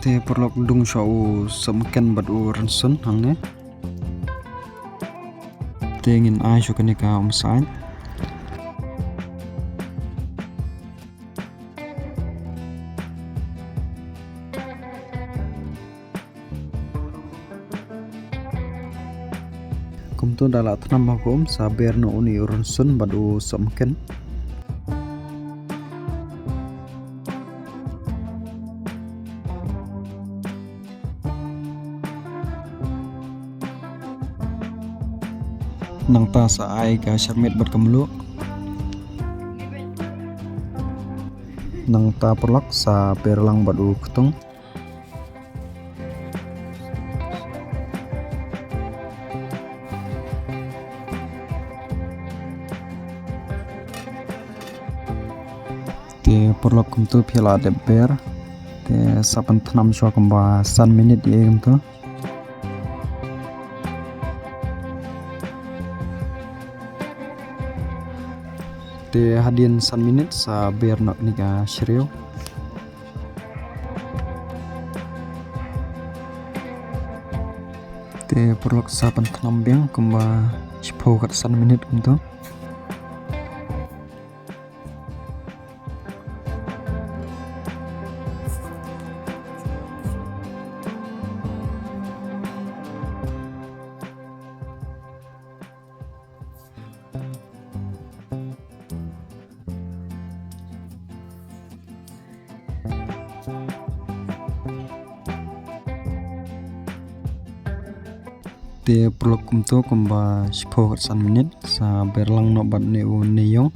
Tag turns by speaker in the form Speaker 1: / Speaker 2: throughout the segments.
Speaker 1: te perlok dung shau semken bad u ransun hangne te ngin ai shu kanika umsain kumtu dala tnam hakum saber no uni ransun bad u semken nang ta sa ai ka sharmet bat kamlu nang ta perlak sa perlang bat u ktung te perlak kumtu phela de ber te sapan thnam sho kamba san minute ye kumtu te hadian san minute sa ber nak nika shriu te perlok sapan thnam beng kamba chpho kat san minute kumtu te perlok kumtu kamba shpho kat san minute sa berlang no bat ne u neyong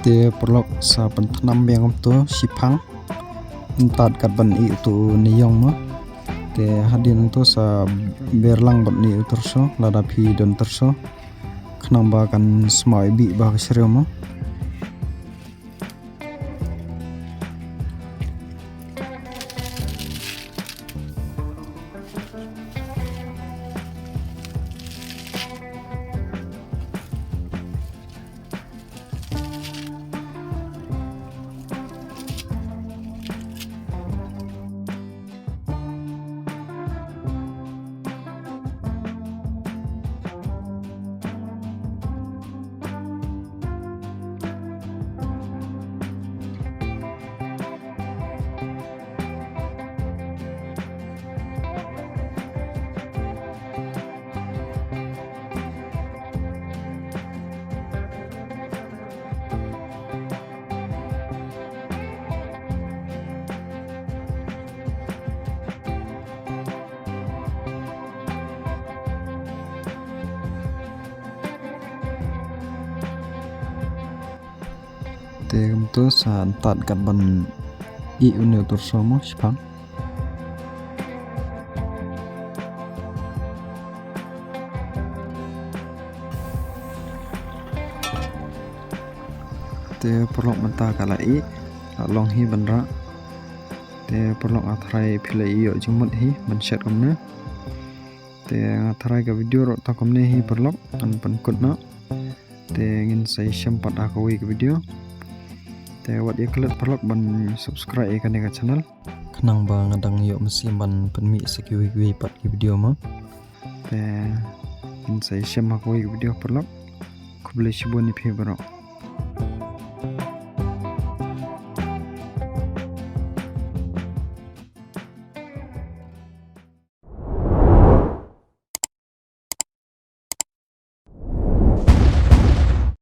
Speaker 1: te perlok sa pentnam yang tu sipang entat kat ban i tu niyong mo te hadin tu sa berlang bat ni terso lada phi don terso khnang ba kan smai bi ba shreu mo te kumtu sa entat kat ban i uneu terso mo sipang te perlok menta kala i long hi banra te perlok athrai philai yo jumut hi man shat komne te athrai ka video ro ta komne hi perlok an pan kutna te ngin sai sempat aku wi ke video te wat ye klik perlok ban subscribe kan ka channel khnang ba ngadang yo mesi ban penmi sekiwi pat ki video ma te ngin sai sem aku wi ke video perlok kuble shiboni phi barok